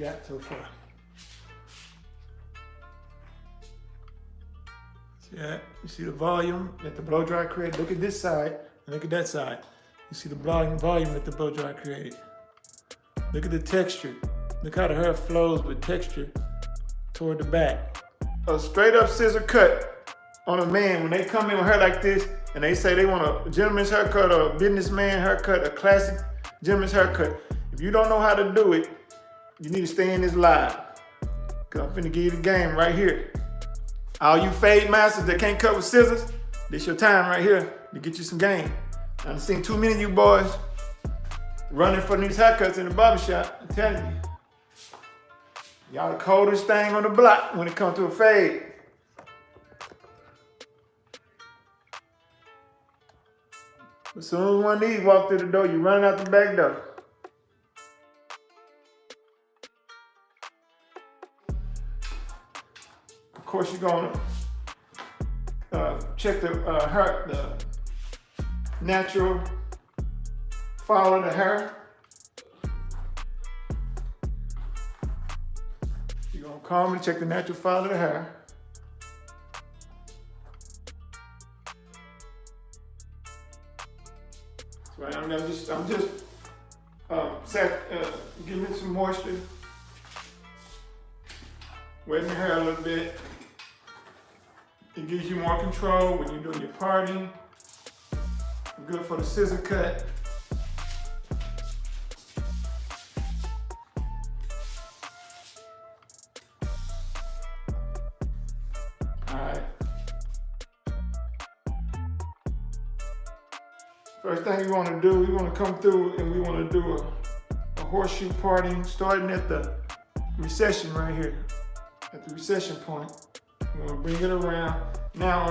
got so far. See that? You see the volume that the blow dry created? Look at this side and look at that side. You see the volume that the blow dry created. Look at the texture. Look how the hair flows with texture toward the back. A straight up scissor cut on a man, when they come in with hair like this and they say they want a gentleman's haircut or a businessman haircut, a classic gentleman's haircut, if you don't know how to do it, you need to stay in this live. Cause I'm finna give you the game right here. All you fade masters that can't cut with scissors, this your time right here to get you some game. I've seen too many of you boys running for these haircuts in the barbershop. I'm telling you. Y'all the coldest thing on the block when it comes to a fade. As soon as one of these walk through the door, you run out the back door. Of course, you're gonna check the natural fall of the hair. You're gonna comb and check the natural fall of the hair. So I'm just giving it some moisture. Wetting the hair a little bit. It gives you more control when you're doing your parting. Good for the scissor cut. All right. First thing we want to do, we want to come through and we want to do a horseshoe parting starting at the recession right here, at the recession point. We're gonna bring it around. Now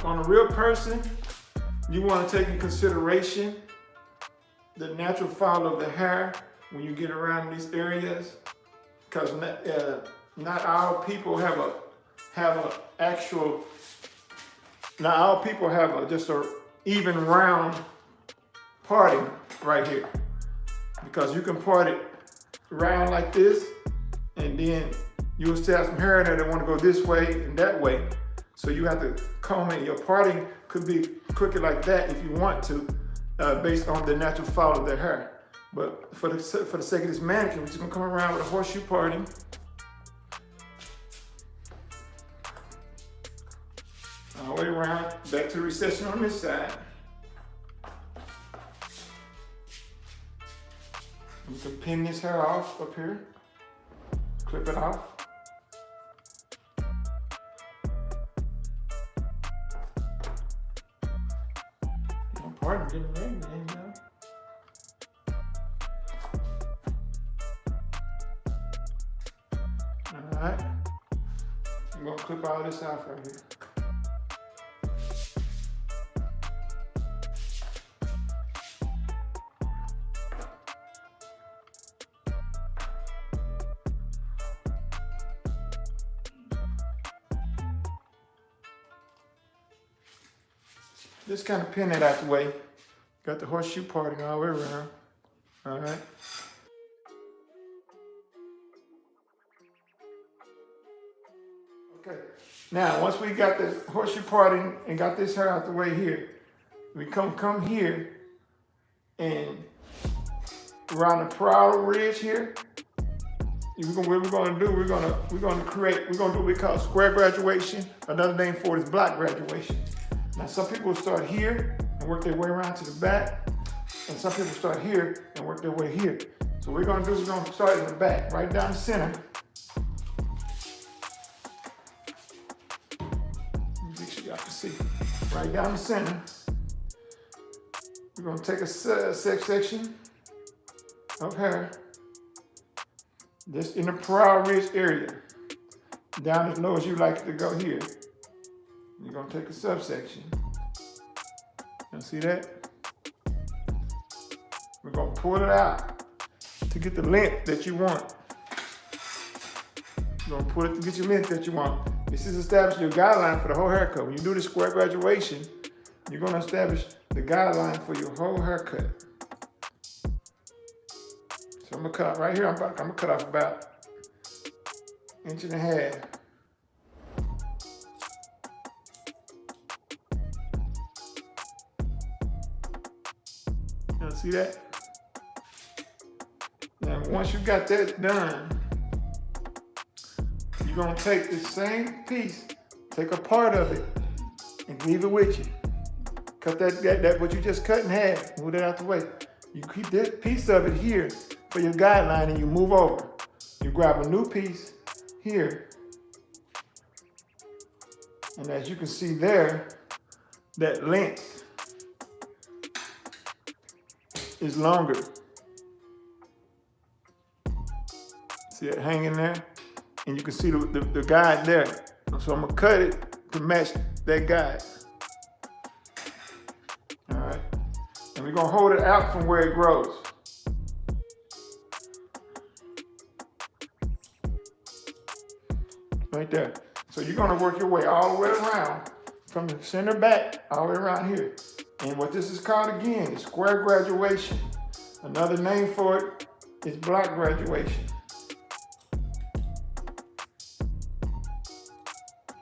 on a real person, you want to take in consideration the natural fall of the hair when you get around these areas, because not all people have just a even round parting right here, because you can part it round like this, and then you'll still have some hair in there that want to go this way and that way. So you have to comb it. Your parting could be crooked like that if you want to, based on the natural fall of their hair. But for the sake of this mannequin, we're just gonna come around with a horseshoe parting. All the way around, back to the recession on this side. You can pin this hair off up here, clip it off. Getting ready, man, you know. All right, I'm gonna clip all this off right here. Just kind of pin it out the way. Got the horseshoe parting all the way around. All right. Okay. Now, once we got the horseshoe parting and got this hair out the way here, we come here and around the parietal ridge here. What we're gonna do, we're gonna do what we call square graduation. Another name for it is block graduation. Now, some people start here and work their way around to the back, and some people start here and work their way here. So what we're gonna do is we're gonna start in the back, right down the center. Make sure y'all can see. Right down the center. We're gonna take a section of hair, just in the parietal ridge area, down as low as you like it to go here. You're gonna take a subsection. You see that? We're gonna pull it out to get the length that you want. You're gonna pull it to get your length that you want. This is establishing your guideline for the whole haircut. When you do the square graduation, you're gonna establish the guideline for your whole haircut. So I'm gonna cut off right here. I'm gonna cut off about 1.5 inches. You see that? Now, once you got that done, you're gonna take the same piece, take a part of it, and leave it with you. Cut that what you just cut in half, move that out the way. You keep this piece of it here for your guideline and you move over. You grab a new piece here. And as you can see there, that length is longer. See it hanging there? And you can see the guide there. So I'm gonna cut it to match that guide. All right. And we're gonna hold it out from where it grows. Right there. So you're gonna work your way all the way around from the center back all the way around here. And what this is called again is square graduation. Another name for it is block graduation.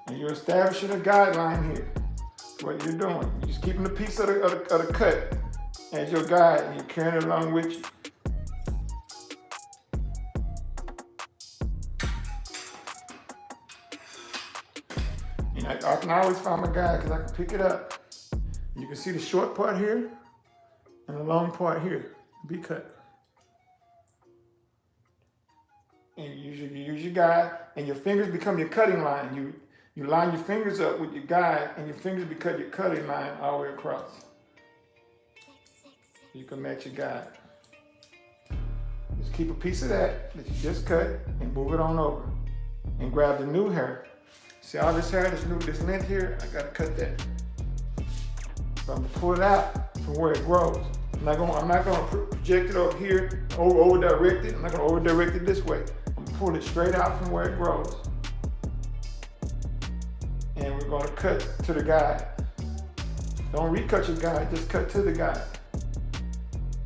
And you're establishing a guideline here. That's what you're doing. You're just keeping the piece of the cut as your guide and you're carrying it along with you. I can always find my guide because I can pick it up. You can see the short part here and the long part here to be cut. And you use your guide and your fingers become your cutting line. You line your fingers up with your guide and your fingers become your cutting line all the way across. You can match your guide. Just keep a piece of that you just cut and move it on over. And grab the new hair. See all this hair, this length here, I gotta cut that. So I'm gonna pull it out from where it grows. I'm not gonna project it over here, over direct it. I'm not gonna over direct it this way. I'm gonna pull it straight out from where it grows. And we're gonna cut to the guide. Don't recut your guide, just cut to the guide.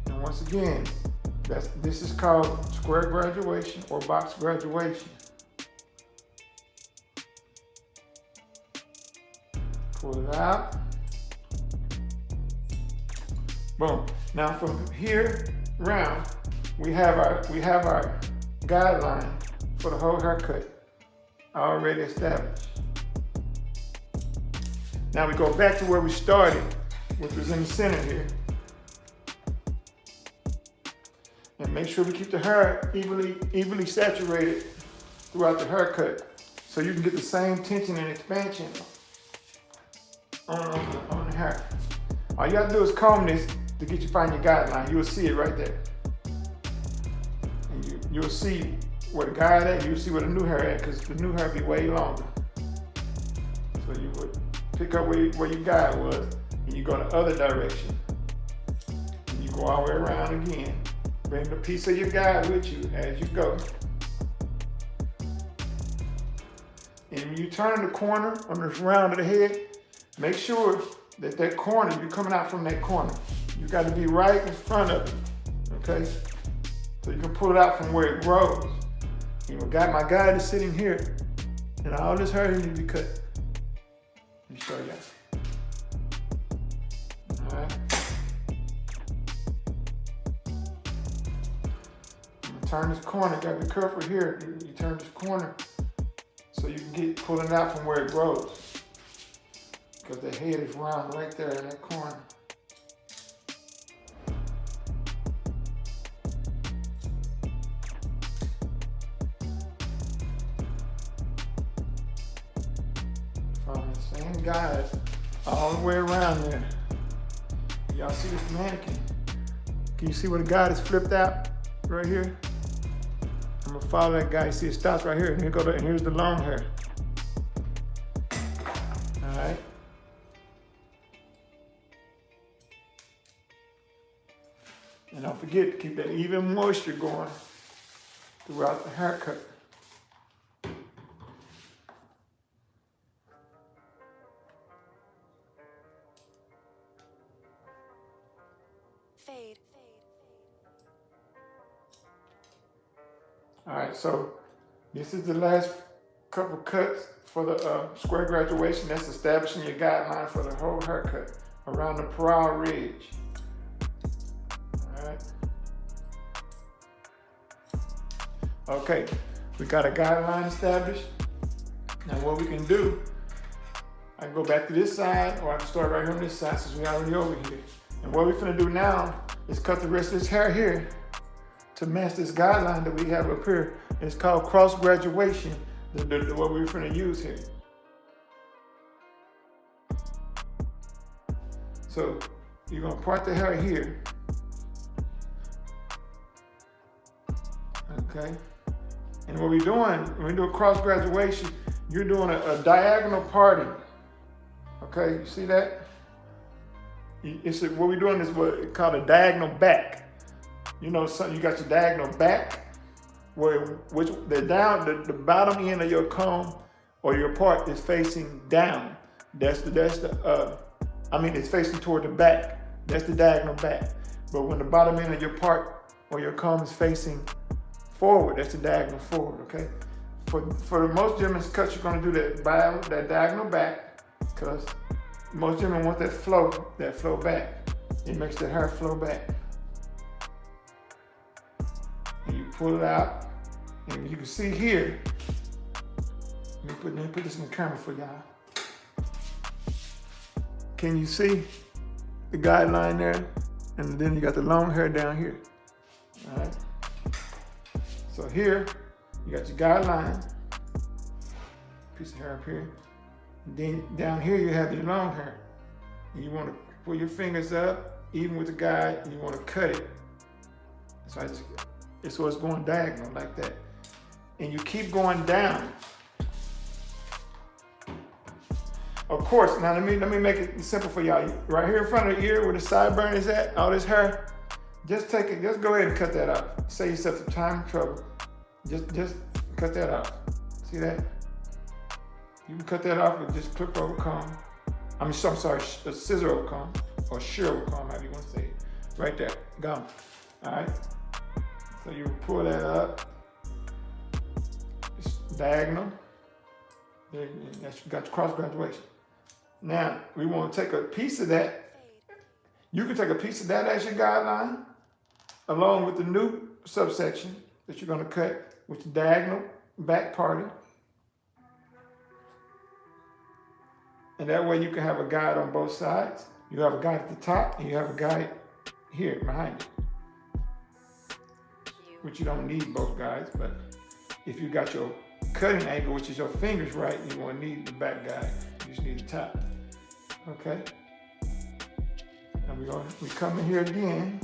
And once again, this is called square graduation or box graduation. Pull it out. Boom. Now from here round, we have our guideline for the whole haircut already established. Now we go back to where we started, which was in the center here. And make sure we keep the hair evenly saturated throughout the haircut so you can get the same tension and expansion on the hair. All you have to do is comb this to find your guideline. You'll see it right there. And you'll see where the guide at, you'll see where the new hair at, because the new hair be way longer. So you would pick up where your guide was, and you go the other direction. And you go all the way around again. Bring the piece of your guide with you as you go. And when you turn the corner on this round of the head, make sure that corner, you're coming out from that corner. You got to be right in front of it, okay? So you can pull it out from where it grows. You know, my guide is sitting here, and all this hair needs to be cut. Let me show you. All right. I'm gonna turn this corner. You got to be careful here. You turn this corner so you can pull it out from where it grows. Because the head is round right there in that corner. From the same guide all the way around there. Y'all see this mannequin? Can you see where the guide is flipped out right here? I'm gonna follow that guy. You see it stops right here, and here's the long hair. All right. And don't forget to keep that even moisture going throughout the haircut. Fade. All right, so this is the last couple cuts for the square graduation. That's establishing your guideline for the whole haircut around the brow ridge. All right. Okay, we got a guideline established. Now what we can do, I can go back to this side, or I can start right here on this side since we're already over here. And what we're gonna do now is cut the rest of this hair here to match this guideline that we have up here. It's called cross graduation, what we're gonna use here. So you're gonna part the hair here. Okay. And what we're doing, when we do a cross graduation, you're doing a diagonal parting. Okay, you see that? What we're doing is what called a diagonal back. You know, you got your diagonal back, which the bottom end of your comb or your part is facing down. It's facing toward the back. That's the diagonal back. But when the bottom end of your part or your comb is facing forward, that's the diagonal forward, okay? For the most gentlemen's cuts, you're gonna do that diagonal back, because most gentlemen want that flow back. It makes the hair flow back. And you pull it out, and you can see here, let me put this in the camera for y'all. Can you see the guideline there? And then you got the long hair down here, all right? So here, you got your guideline, piece of hair up here. And then down here, you have your long hair. And you want to pull your fingers up, even with the guide, and you want to cut it. So it's going diagonal like that. And you keep going down. Of course, now let me make it simple for y'all. Right here in front of the ear where the sideburn is at, all this hair, just go ahead and cut that off. Save yourself some time and trouble. Just cut that off. See that? You can cut that off with just clip over comb. I'm sorry, a scissor over comb, or shear over comb, however you want to say it. Right there, gone. All right? So you pull that up. It's diagonal. There, you got your cross graduation. Now, we want to take a piece of that. You can take a piece of that as your guideline, along with the new subsection that you're going to cut with the diagonal back parting. And that way you can have a guide on both sides. You have a guide at the top, and you have a guide here behind you. Which you don't need both guides, but if you got your cutting angle, which is your fingers right, you won't need the back guide. You just need the top. Okay? And we come in here again.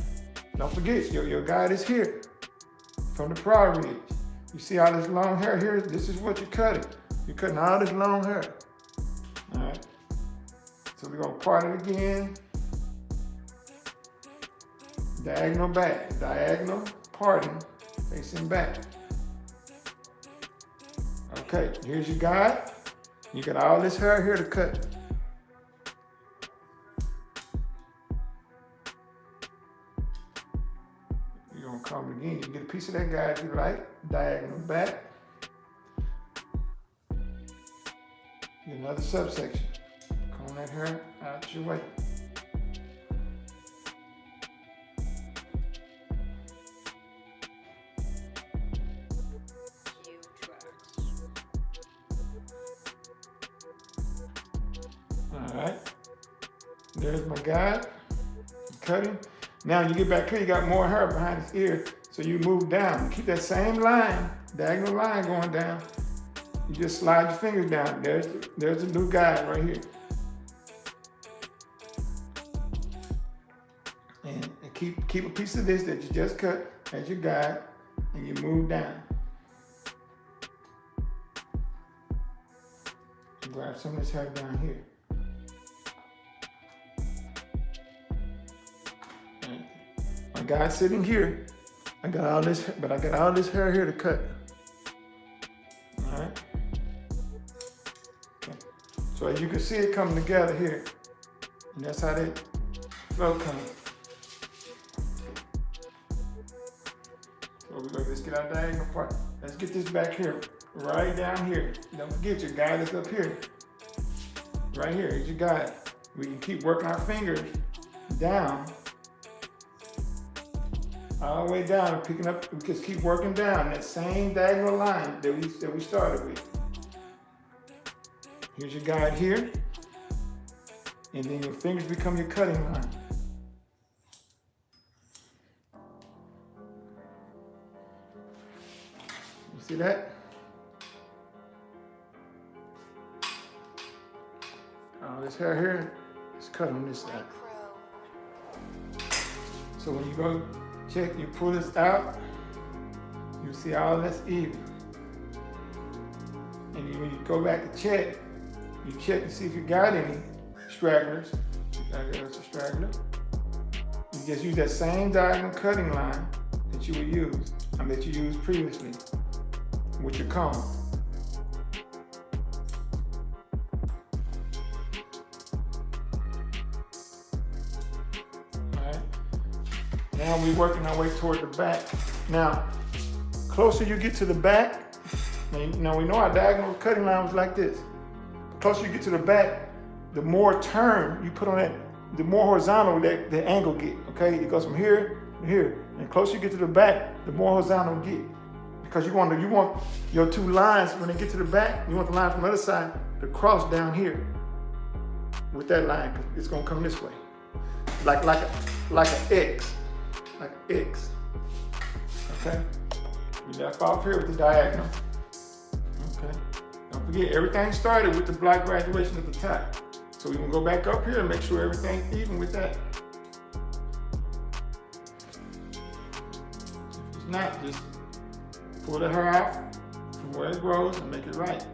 Don't forget, your guide is here from the brow ridge. You see all this long hair here? This is what you're cutting. You're cutting all this long hair. All right? So we're gonna part it again. Diagonal back, diagonal parting, facing back. Okay, here's your guide. You got all this hair here to cut. You're gonna come again. You can get a piece of that guide if you like. Diagonal back. Get another subsection. Comb that hair out your way. Alright, there's my guide, cutting. Now you get back here, you got more hair behind his ear, so you move down. Keep that same line, diagonal line going down. You just slide your fingers down. There's the new guide right here. And keep a piece of this that you just cut as your guide, and you move down. You grab some of this hair down here. My guy's sitting here. I got all this hair here to cut. All right. Okay. So as you can see it coming together here, and that's how that flow comes. So But we're gonna just get our diagonal part. Let's get this back here, right down here. Don't forget your guide is up here. Right here, here's your guide. We can keep working our fingers down, all the way down, and picking up. We just keep working down that same diagonal line that we started with. Here's your guide here, and then your fingers become your cutting line. You see that? This hair here is cut on this side. So when you go check, you pull this out, you see all that's even. And when you go back to check, you check to see if you got any stragglers. That's a straggler. You just use that same diagonal cutting line that you would use, that you used previously with your comb. Now we're working our way toward the back. Now, closer you get to the back, now we know our diagonal cutting line was like this. The closer you get to the back, the more turn you put on that, the more horizontal that the angle get, okay? It goes from here to here. And the closer you get to the back, the more horizontal you get. Because you want your two lines, when they get to the back, you want the line from the other side to cross down here with that line, because it's gonna come this way. Like an X. Like an X. Okay? We left off here with the diagonal. Okay? Don't forget, everything started with the black graduation at the top. So we're gonna go back up here and make sure everything's even with that. If it's not, just pull the hair out from where it grows and make it right.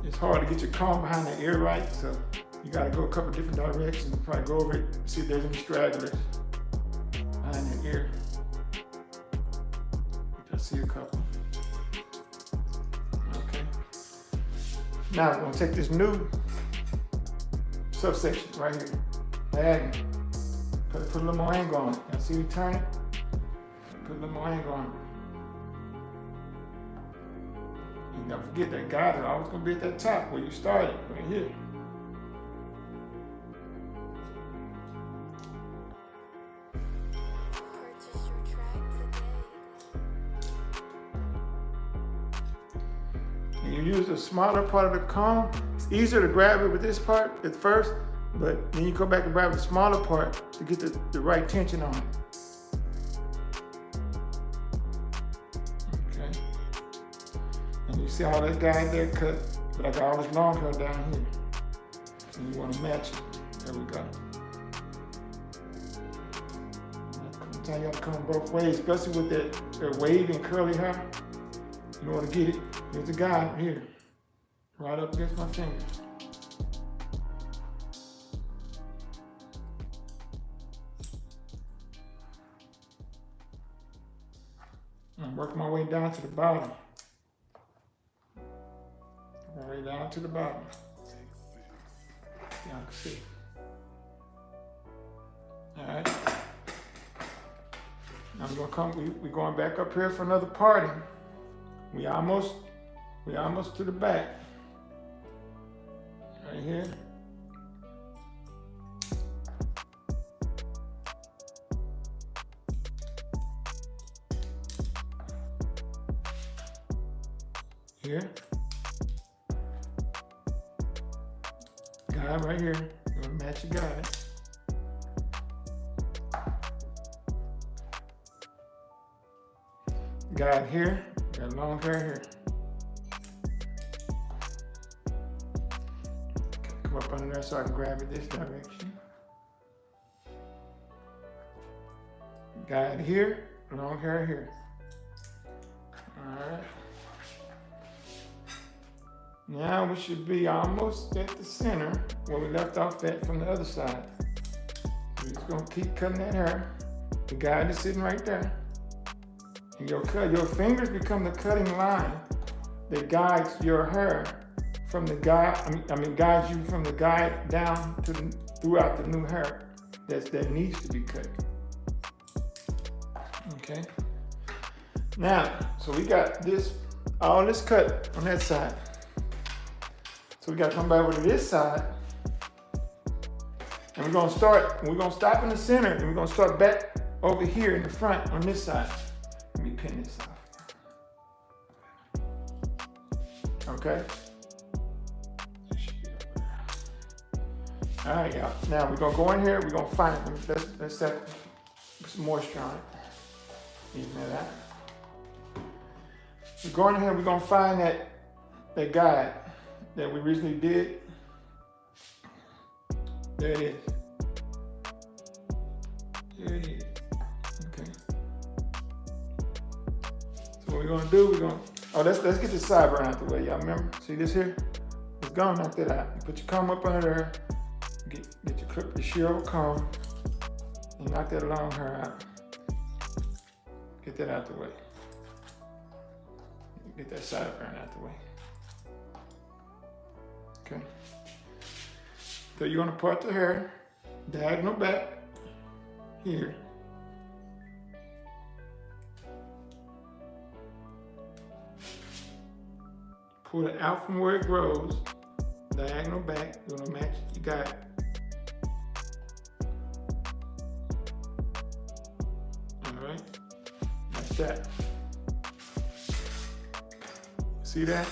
It's hard to get your comb behind the ear right, so you gotta go a couple different directions and probably go over it, see if there's any stragglers behind the ear. I see a couple. Okay. Now we're gonna take this new subsection right here, diagonal. Put a little more angle on it. Now see we turn it? Put a little more angle on it. And don't forget that guide is always gonna be at that top where you started, right here. And you use the smaller part of the comb. It's easier to grab it with this part at first, but then you go back and grab the smaller part to get the right tension on it. Okay. And you see all that guide there cut, but I got all this long hair down here. And you want to match it. There we go. Sometimes you have to come both ways, especially with that wavy and curly hair. You want to get it. Here's the guide here, right up against my fingers. I'm working my way down to the bottom. My way down to the bottom. Y'all can see. All right. I'm gonna come. We're going back up here for another parting. We almost to the back. Right here. Here. Guide right here. You're gonna match your guide. Guide here. Got long hair here. Come up under there so I can grab it this direction. Guide here, long hair here. All right. Now we should be almost at the center where we left off at from the other side. We're just gonna keep cutting that hair. The guide is sitting right there. And your fingers become the cutting line that guides your hair from the guide. Guide you from the guide down to throughout the new hair that needs to be cut. Okay. Now, so we got all this cut on that side. So we got to come back over to this side, and we're gonna stop in the center, and we're gonna start back over here in the front on this side. Let me pin this off. Okay. All right, y'all. Now we're gonna go in here. We're gonna find it. Let's set some moisture on it. Even that. We're going in here. We're gonna find that guide that we recently did. There it is. There it is. Okay. So what we're gonna do? Let's get the sideburn out the way, y'all. Remember? See this here? It's gone. Knock that out. You put your comb up under there. Get your clip, the shear comb, and knock that long hair out. Get that out the way. Get that sideburn out the way. Okay. So you're gonna part the hair, diagonal back, here. Pull it out from where it grows, diagonal back, you're gonna match, you got it. All right, like that. See that?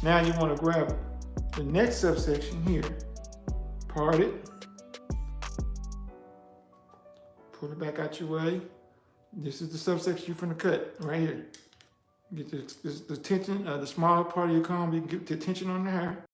Now you wanna grab the next subsection here, part it, pull it back out your way. This is the subsection you're gonna cut, right here. Get the tension, the smaller part of your comb, you can get the tension on the hair.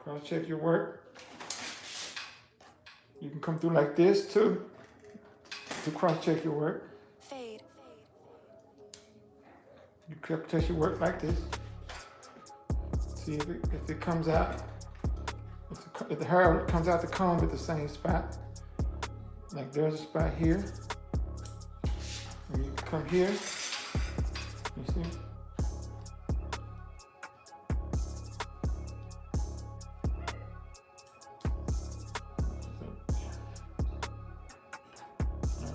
Cross-check your work. You can come through like this too to cross-check your work. Fade. You cross-check your work like this. See if it comes out. If the hair comes out the comb at the same spot. Like there's a spot here. And you come here. You see?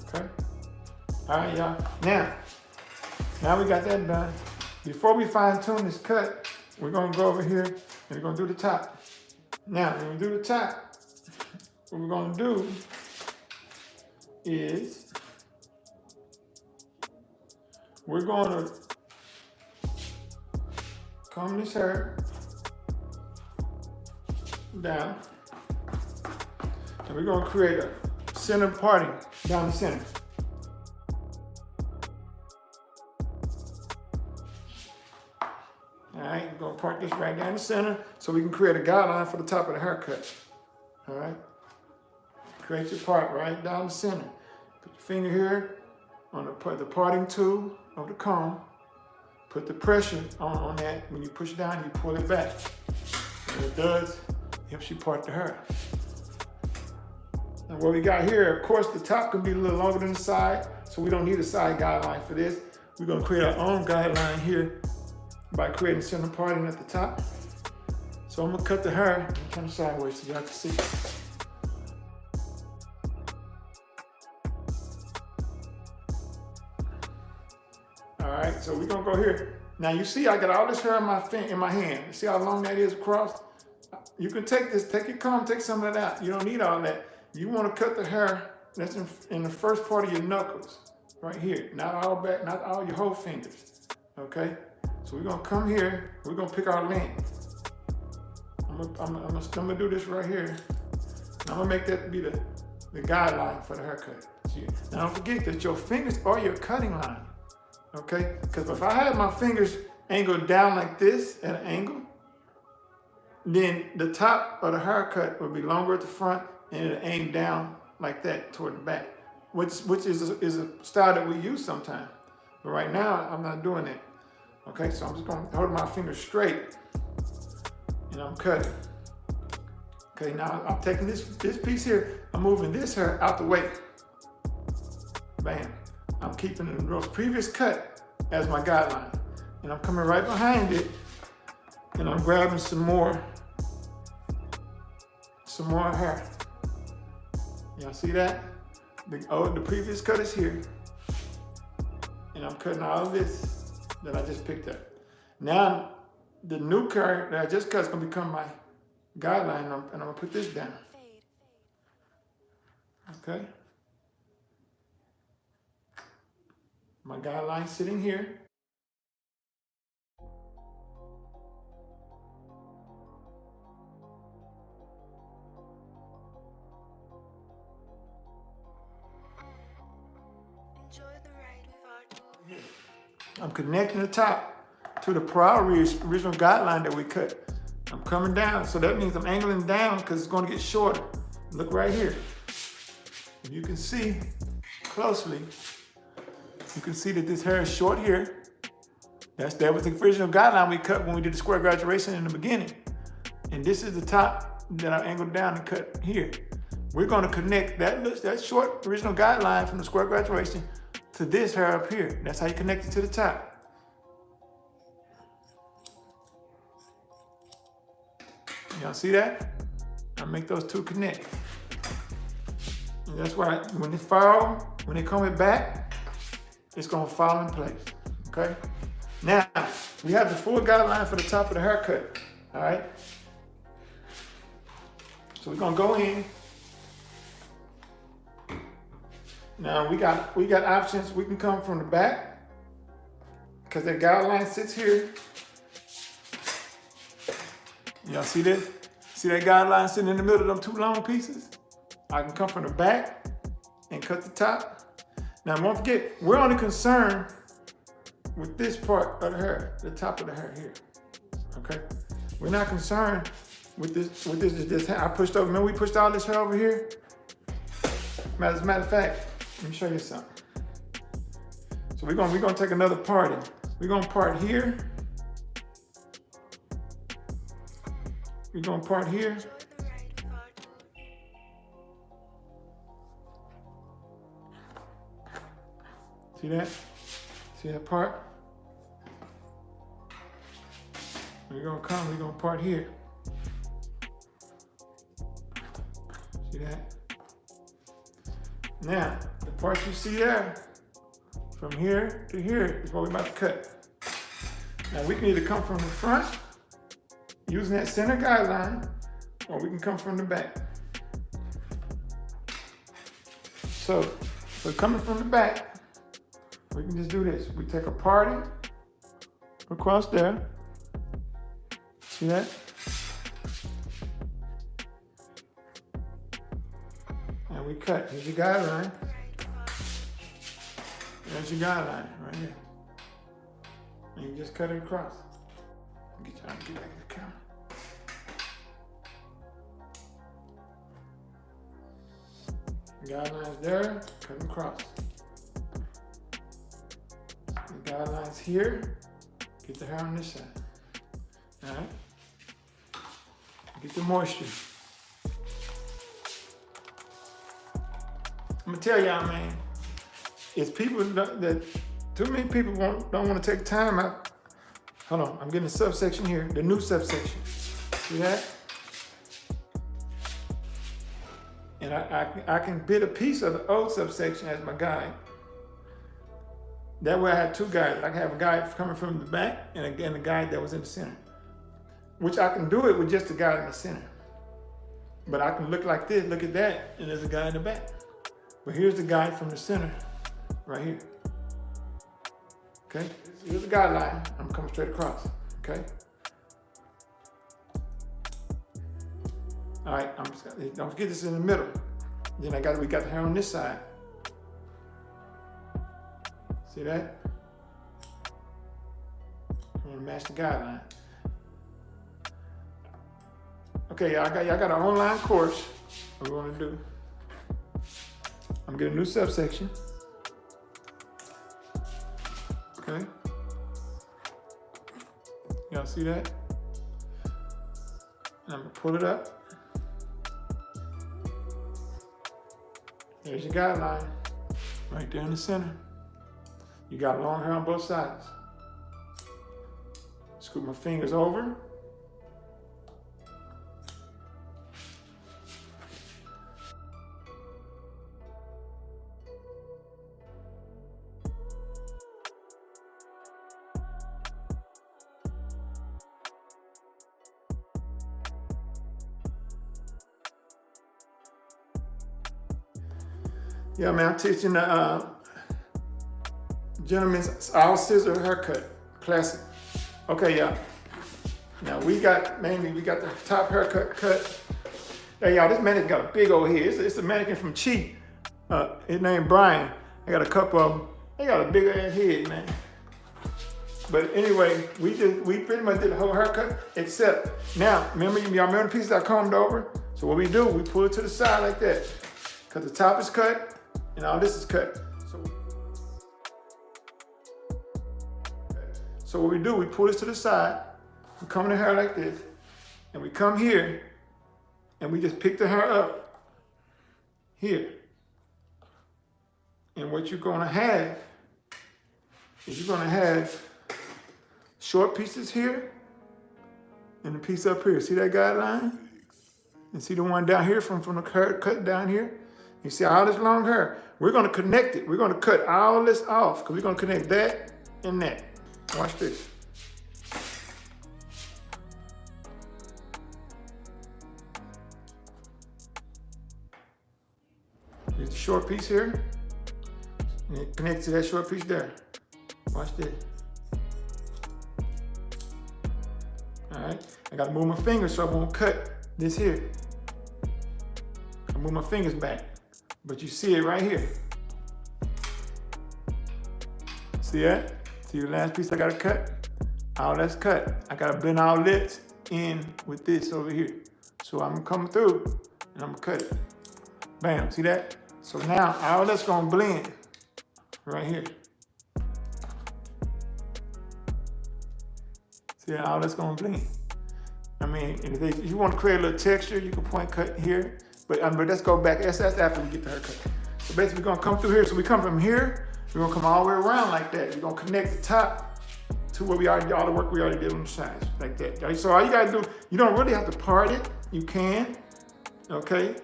Okay. All right, y'all. Now we got that done. Before we fine tune this cut, we're gonna go over here and we're gonna do the top. Now, when we do the top, what we're gonna do is we're gonna comb this hair down, and we're gonna create a center parting down the center. All right, we're gonna part this right down the center so we can create a guideline for the top of the haircut. All right, create your part right down the center. Put your finger here on the parting tool of the comb. Put the pressure on that. When you push down, you pull it back. And it does, helps you part the hair. And what we got here, of course, the top can be a little longer than the side, so we don't need a side guideline for this. We're gonna create our own guideline here by creating center parting at the top. So I'm gonna cut the hair and turn it sideways so y'all can see. All right, so we're gonna go here. Now you see I got all this hair in my hand. See how long that is across? You can take this, take your comb, take some of that out. You don't need all that. You wanna cut the hair that's in the first part of your knuckles, right here. Not all back, not all your whole fingers, okay? So we're gonna come here, we're gonna pick our length. I'm gonna do this right here. I'm gonna make that be the guideline for the haircut. Now don't forget that your fingers are your cutting line, okay? Because if I had my fingers angled down like this at an angle, then the top of the haircut would be longer at the front and it'll aim down like that toward the back, which is a style that we use sometimes. But right now, I'm not doing it. Okay, so I'm just gonna hold my fingers straight and I'm cutting. Okay, now I'm taking this piece here, I'm moving this hair out the way. Bam. I'm keeping the previous cut as my guideline. And I'm coming right behind it and I'm grabbing some more hair. Y'all see that? The previous cut is here. And I'm cutting all of this that I just picked up. Now, the new cut that I just cut is gonna become my guideline, and I'm gonna put this down. Okay? My guideline sitting here. I'm connecting the top to the prior original guideline that we cut. I'm coming down, so that means I'm angling down because it's going to get shorter. Look right here. If you can see closely, you can see that this hair is short here. That was the original guideline we cut when we did the square graduation in the beginning. And this is the top that I angled down and cut here. We're going to connect that short original guideline from the square graduation to this hair up here. That's how you connect it to the top. Y'all see that? I make those two connect. And that's why when they comb it back, it's gonna fall in place, okay? Now, we have the full guideline for the top of the haircut, all right? So we're gonna go in. Now we got options. We can come from the back because that guideline sits here. Y'all see this? See that guideline sitting in the middle of them two long pieces? I can come from the back and cut the top. Now don't forget, we're only concerned with this part of the hair, the top of the hair here, okay? We're not concerned with this hair. I pushed over. Remember we pushed all this hair over here? As a matter of fact, let me show you something. So we're gonna take another parting. We're gonna part here. We're gonna part here. See that? See that part? We're gonna part here. See that? Now, the part you see there, from here to here is what we're about to cut. Now we can either come from the front, using that center guideline, or we can come from the back. So coming from the back, we can just do this. We take a parting across there. See that? And we cut. Here's your guideline. There's your guideline right here. And you just cut it across. Get back to the camera. Guidelines there, cut them across. The guidelines here, get the hair on this side. All right? Get the moisture. I'm gonna tell y'all, man, it's people that too many people don't want to take time out. Hold on, I'm getting a subsection here, the new subsection. See that? And I can bit a piece of the old subsection as my guide. That way I have two guides. I can have a guide coming from the back and a guide that was in the center. Which I can do it with just a guide in the center. But I can look like this, look at that, and there's a guide in the back. But here's the guide from the center, right here. Okay, here's the guideline. I'm coming straight across, okay? All right, don't forget this in the middle. Then we got the hair on this side. See that? I'm gonna match the guideline. Okay, y'all got our online course. What we're gonna do, I'm getting a new subsection. Okay. Y'all see that? And I'm gonna pull it up. There's your guideline, right there in the center. You got long hair on both sides. Scoop my fingers over. Yeah, man, I'm teaching the gentleman's all scissor haircut, classic. Okay, y'all. Now we got the top haircut cut. Hey, y'all, this mannequin got a big old head. It's a mannequin from Chi. His name Brian. I got a couple of them. They got a big ass head, man. But anyway, we pretty much did the whole haircut, except now, y'all remember the pieces I combed over? So what we do, we pull it to the side like that. Cause the top is cut and all this is cut. So what we do, we pull this to the side, we come in the hair like this, and we come here, and we just pick the hair up here. And what you're gonna have is you're gonna have short pieces here and a piece up here. See that guideline? And see the one down here from the hair cut down here? You see all this long hair? We're gonna connect it. We're gonna cut all this off because we're gonna connect that and that. Watch this. Here's the short piece here. And it connects to that short piece there. Watch this. All right, I gotta move my fingers so I won't cut this here. I move my fingers back, but you see it right here. See that? See the last piece I gotta cut? All that's cut. I gotta blend all this in with this over here. So I'm gonna come through and I'm gonna cut it. Bam, see that? So now all that's gonna blend right here. See how all that's gonna blend. I mean, if you want to create a little texture, you can point cut here. But let's go back. That's after we get the haircut. So basically, we're gonna come through here. So we come from here. We're gonna come all the way around like that. We're gonna connect the top to where we already all the work we already did on the sides, like that. Right? So all you gotta do, you don't really have to part it. You can, okay?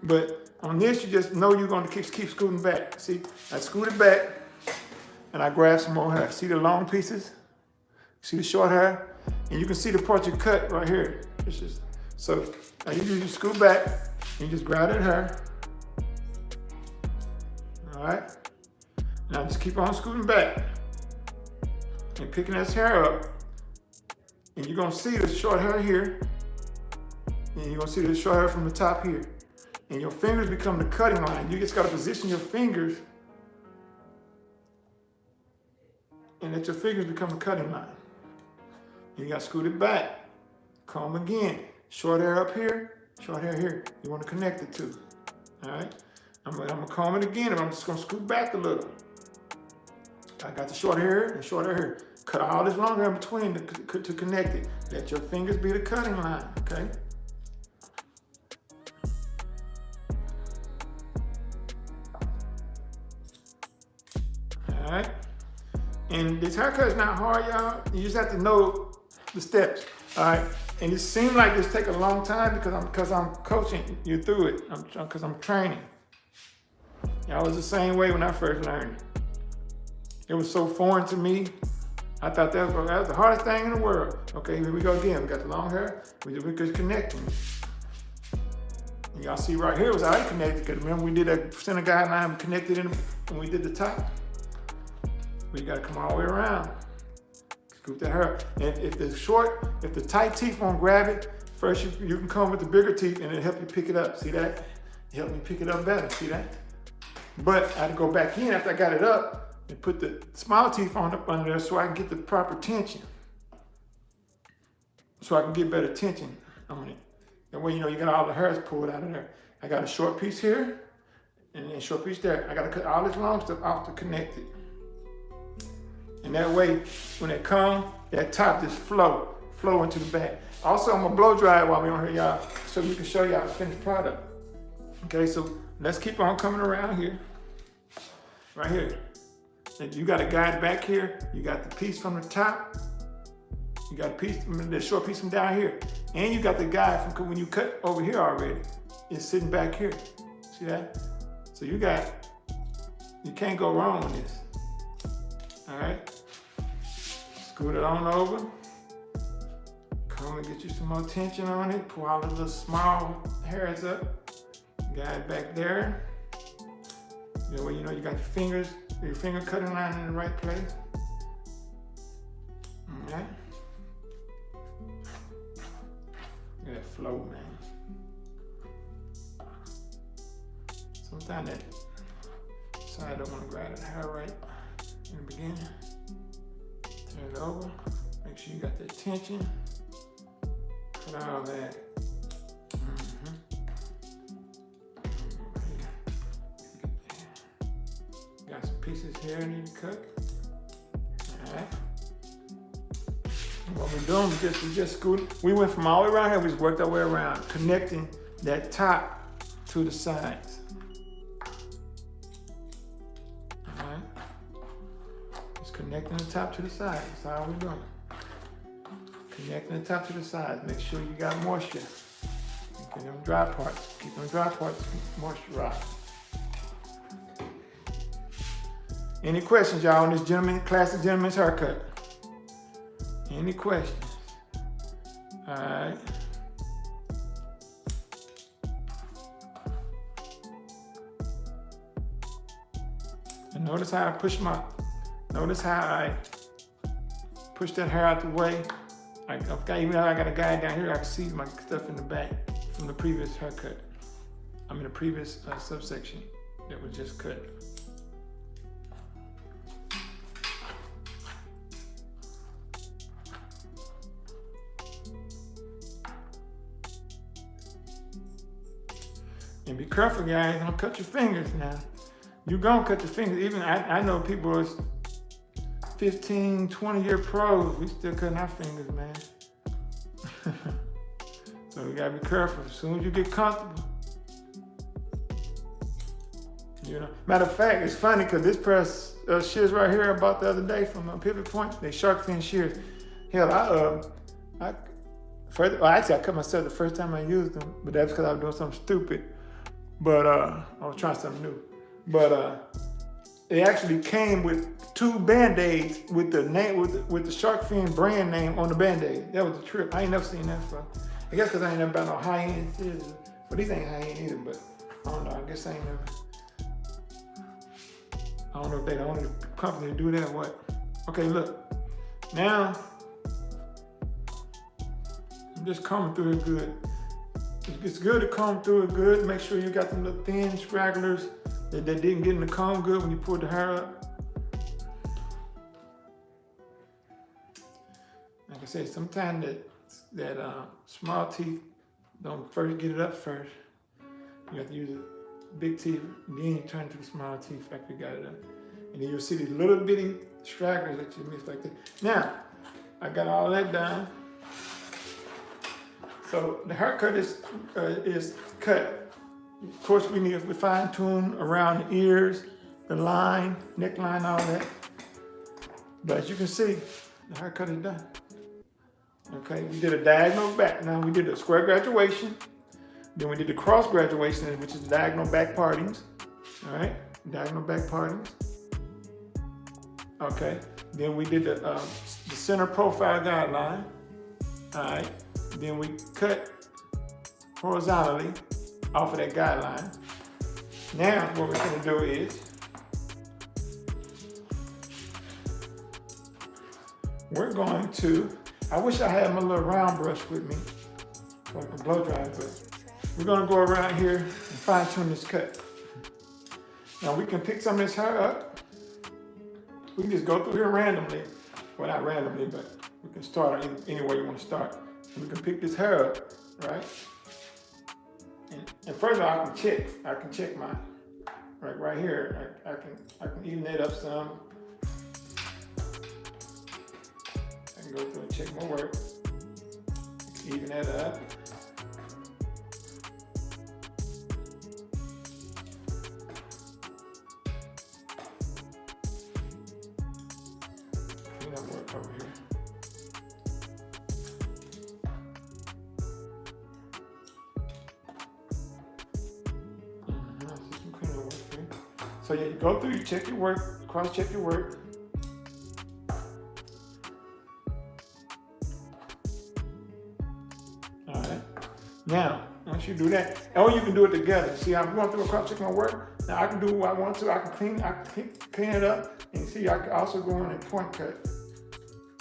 But on this, you just know you're gonna keep scooting back. See, I scooted back, and I grabbed some more hair. See the long pieces? See the short hair? And you can see the part you cut right here. It's just, so now you just scoot back, and you just grab that hair. All right? Now just keep on scooting back and picking this hair up. And you're gonna see the short hair here. And you're gonna see the short hair from the top here. And your fingers become the cutting line. You just gotta position your fingers and let your fingers become the cutting line. You gotta scoot it back. Comb again. Short hair up here, short hair here. You wanna connect the two. All right? I'm gonna comb it again, and I'm just gonna scoot back a little. I got the short hair and short hair here. Cut all this long hair in between to connect it. Let your fingers be the cutting line, okay? All right? And this haircut is not hard, y'all. You just have to know the steps, all right? And it seems like this take a long time because I'm coaching you through it, because I'm training. Y'all was the same way when I first learned it. It was so foreign to me. I thought that was the hardest thing in the world. Okay, here we go again. We got the long hair. We just connecting. And y'all see right here was already connected, because remember we did that center guideline, we connected in when we did the top. We gotta come all the way around. Scoop that hair. And if the tight teeth won't grab it, first you can come with the bigger teeth and it'll help you pick it up. See that? It helped me pick it up better, see that? But I had to go back in after I got it up and put the small teeth on up under there so I can get the proper tension. So I can get better tension on it. That way, you know, you got all the hairs pulled out of there. I got a short piece here and a short piece there. I gotta cut all this long stuff off to connect it. And that way, when it come, that top just flow into the back. Also, I'm gonna blow dry it while we're on here, y'all, so we can show y'all the finished product. Okay, so let's keep on coming around here. Right here. And you got a guide back here. You got the piece from the top. You got a piece, the short piece from down here. And you got the guide from when you cut over here already. It's sitting back here. See that? So you can't go wrong with this. All right? Scoot it on over. Come and get you some more tension on it. Pull all the little small hairs up. Guide back there. That way you know you got your finger cutting line in the right place. All right. Look at that flow, man. Sometimes that side don't want to grab the hair right in the beginning. Turn it over. Make sure you got that tension. Cut all that. Got some pieces here I need to cut. All right. What we're doing is we just scooted. We went from all the way around here. We just worked our way around, connecting that top to the sides. All right. Just connecting the top to the sides. That's all we're doing. Connecting the top to the sides. Make sure you got moisture. Keep them dry parts. Keep them dry parts moisturized. Any questions, y'all, on this classic gentleman's haircut? Any questions? All right. And notice how I push that hair out the way. I got a guy down here, I can see my stuff in the back from the previous haircut. I'm in the previous subsection that was just cut. And be careful, guys, don't cut your fingers now. You're gonna cut your fingers. Even I know people are 15, 20-year pros, we still cutting our fingers, man. So we gotta be careful. As soon as you get comfortable, you know. Matter of fact, it's funny because this pair of shears right here I bought the other day from Pivot Point, they shark fin shears. Hell, actually I cut myself the first time I used them, but that's because I was doing something stupid. But I was trying something new. But it actually came with 2 Band-Aids with the name with the shark fin brand name on the Band-Aid. That was a trip. I ain't never seen that before. I guess because I ain't never bought no high-end scissors. But these ain't high-end either, but I don't know. I guess I ain't never. I don't know if they the only company to do that or what. Okay, look. Now, I'm just combing through it good. It's good to comb through it good. Make sure you got them little thin stragglers that didn't get in the comb good when you pulled the hair up. Like I said, sometimes that small teeth don't first get it up first. You have to use the big teeth, then you turn to the small teeth after you got it up. And then you'll see these little bitty stragglers that you miss like that. Now, I got all that done. So the haircut is cut. Of course, we fine tune around the ears, the line, neckline, all that. But as you can see, the haircut is done. Okay, we did a diagonal back. Now we did a square graduation. Then we did the cross graduation, which is diagonal back partings. All right, diagonal back partings. Okay, then we did the center profile guideline. All right, then we cut horizontally off of that guideline. Now what we're gonna do is we're going to, I wish I had my little round brush with me so I can blow dry it, but we're gonna go around here and fine tune this cut. Now we can pick some of this hair up. We can just go through here randomly. Well, not randomly, but we can start any way you want to start. And we can pick this hair up, right? And first of all, I can check mine. Right here, I can even it up some. I can go through and check my work. Even that up. Clean up work over here. So yeah, you go through, you check your work, cross-check your work. All right. Now, once you do that, or you can do it together. See, I'm going through and cross-check my work. Now I can do what I want to. I can clean it up, and see, I can also go in and point cut.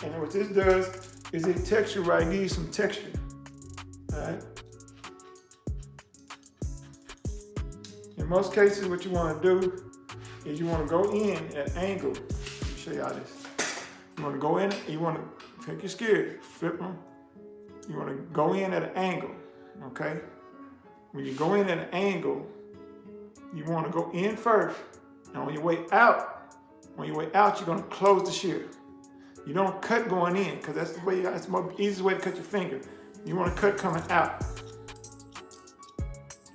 And what this does is it texture right, it gives you some texture. All right. In most cases, what you want to do is you want to go in at an angle. Let me show y'all this. You want to go in, you want to take your shears, flip them. You want to go in at an angle, okay? When you go in at an angle, you want to go in first. And on your way out, you're going to close the shear. You don't cut going in, because that's the easiest way to cut your finger. You want to cut coming out,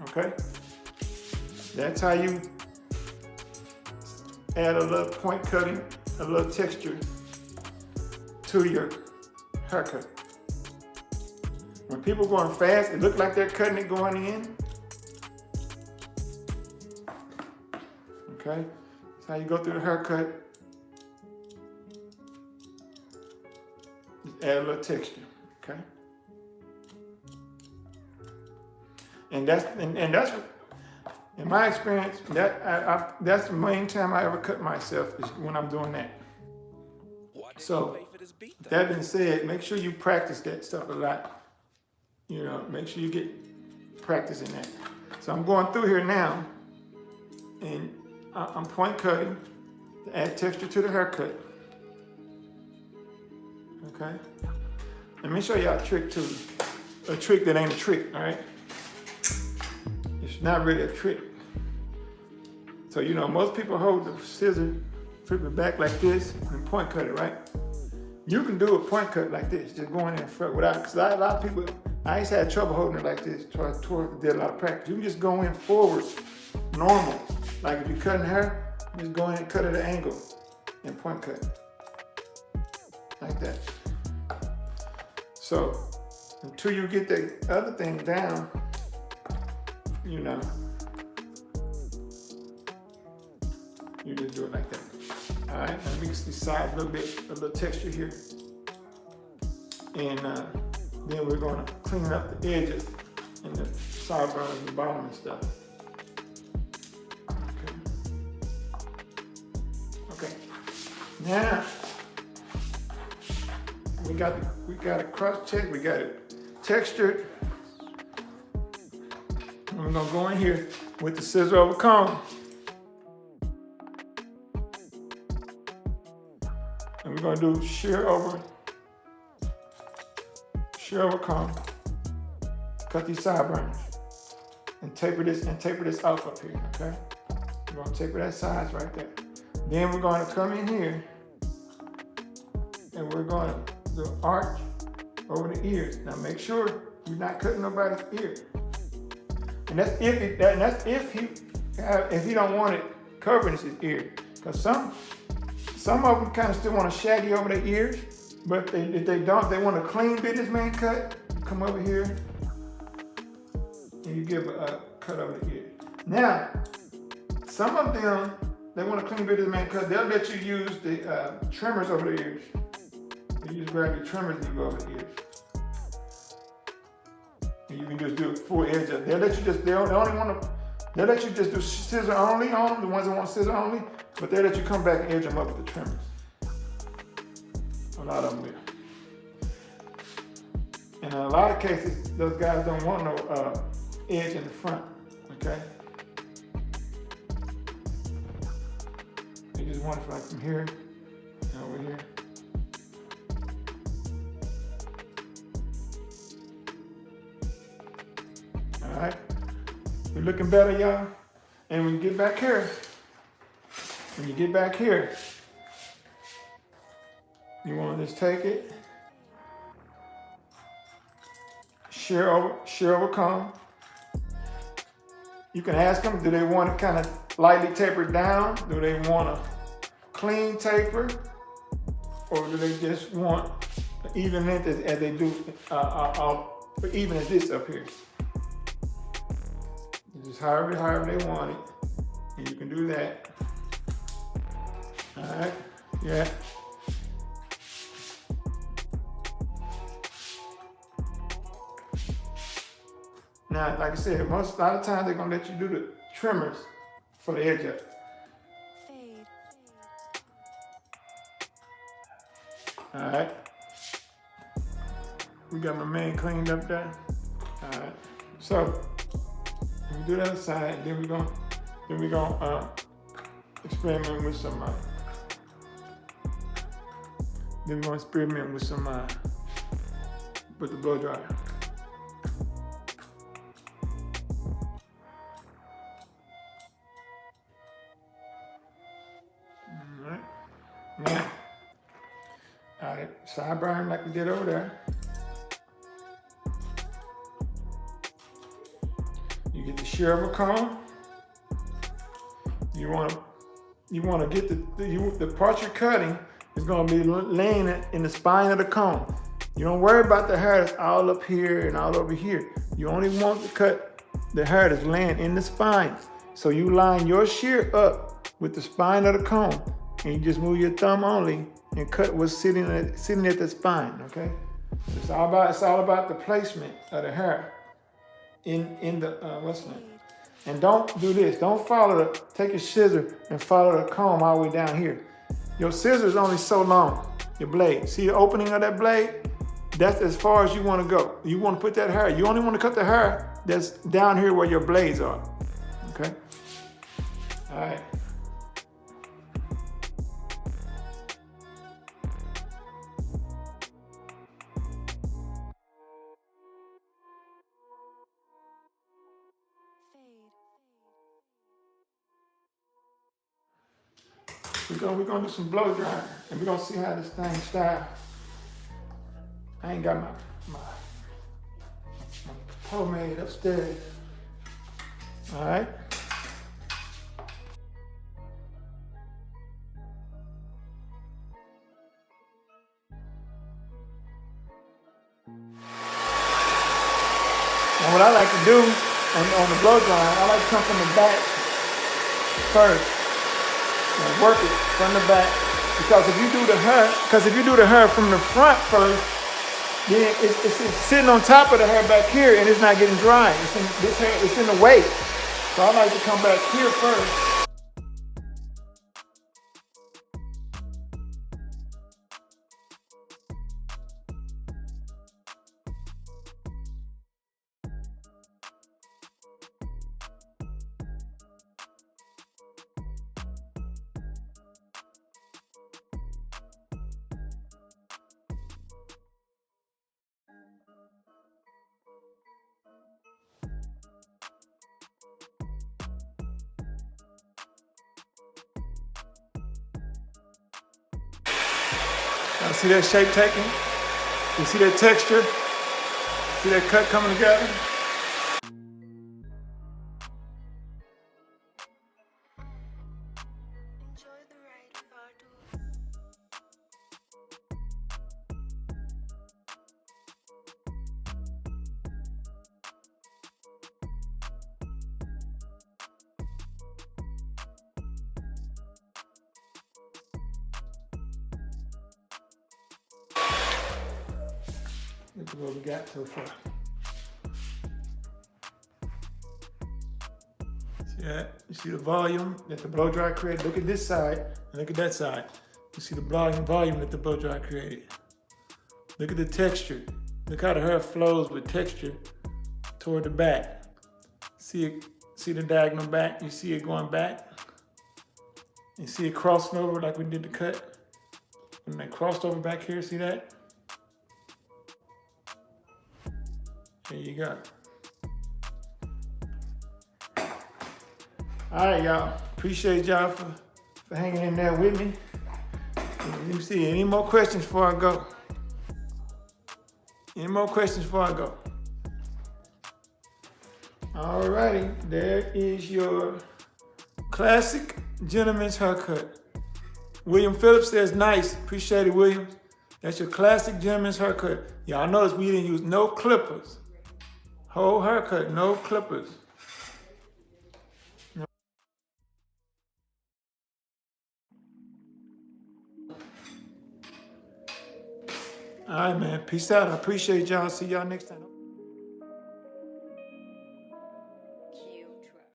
okay? That's how you add a little point cutting, a little texture to your haircut. When people are going fast, it looks like they're cutting it going in. Okay, that's how you go through the haircut. Just add a little texture, okay? And that's in my experience, that's the main time I ever cut myself is when I'm doing that. So, that being said, make sure you practice that stuff a lot. You know, make sure you get practice in that. So I'm going through here now, and I'm point cutting to add texture to the haircut. Okay? Let me show y'all a trick too. A trick that ain't a trick, all right? not really a trick. So, you know, most people hold the scissor, flip it back like this, and point cut it, right? You can do a point cut like this, just going in front without, because a lot of people, I used to have trouble holding it like this, so I did a lot of practice. You can just go in forward, normal. Like if you're cutting hair, just go in and cut at an angle and point cut. Like that. So, until you get the other thing down, you know, you just do it like that. All right, let me just decide a little texture here. And then we're gonna clean up the edges and the sideburns and the bottom and stuff. Okay. Now, we got it cross-checked, we got it textured. And we're gonna go in here with the scissor over comb. And we're gonna do shear over comb. Cut these sideburns and taper this off up here, okay? We're gonna taper that size right there. Then we're gonna come in here and we're gonna do arch over the ears. Now make sure you're not cutting nobody's ear. And that's if he don't want it covering his ear. Because some of them kind of still want to shaggy over their ears, but if they don't, they want a clean businessman cut. Come over here and you give a cut over the ear. Now, some of them, they want a clean businessman cut. They'll let you use the trimmers over the ears. You just grab your trimmers and you go over the ears. And you can just do a full edge up. They'll let you just, they'll let you just do scissor only on them, the ones that want scissor only, but they'll let you come back and edge them up with the trimmers. A lot of them will. And in a lot of cases, those guys don't want no edge in the front, okay? They just want it like from here and over here. All right, we're looking better, y'all. And when you get back here, you want to just take it, shear over comb. You can ask them, do they want to kind of lightly taper down? Do they want a clean taper? Or do they just want an even length as they do, even as this up here? Just however they want it, and you can do that. All right, yeah. Now, like I said, a lot of times they're gonna let you do the trimmers for the edge up. All right. We got my man cleaned up there. All right. So we do that side, then we're gonna experiment with some. Then we're gonna experiment with some with the blow dryer. All right, sideburn like we did over there. You get the shear of a comb. You want to get the part you're cutting is going to be laying in the spine of the comb. You don't worry about the hair that's all up here and all over here. You only want to cut the hair that's laying in the spine. So you line your shear up with the spine of the comb, and you just move your thumb only and cut what's sitting at the spine, okay? It's all about the placement of the hair in the, what's that? And don't do this. Don't take your scissor and follow the comb all the way down here. Your scissor is only so long, your blade. See the opening of that blade? That's as far as you want to go. You want to put that hair, you only want to cut the hair that's down here where your blades are, okay? All right. Fade. We're gonna do some blow drying, and we're gonna see how this thing style. I ain't got my pomade upstairs. All right. And what I like to do on the blow drying, I like to come from the back first and work it from the back. Because if you do the hair from the front first, then it's sitting on top of the hair back here and it's not getting dry. It's in the way. So I like to come back here first. Now see that shape taking? You see that texture? See that cut coming together? Look at what we got so far. See that? You see the volume that the blow dry created? Look at this side and look at that side. You see the volume that the blow dry created. Look at the texture. Look how the hair flows with texture toward the back. See the diagonal back? You see it going back? You see it crossing over like we did the cut? And then crossed over back here, see that? There you go. All right, y'all. Appreciate y'all for hanging in there with me. Let me see, any more questions before I go? Any more questions before I go? All righty, there is your classic gentleman's haircut. William Phillips says, nice. Appreciate it, William. That's your classic gentleman's haircut. Y'all notice we didn't use no clippers. Whole haircut, no clippers. All right, man. Peace out. I appreciate y'all. See y'all next time.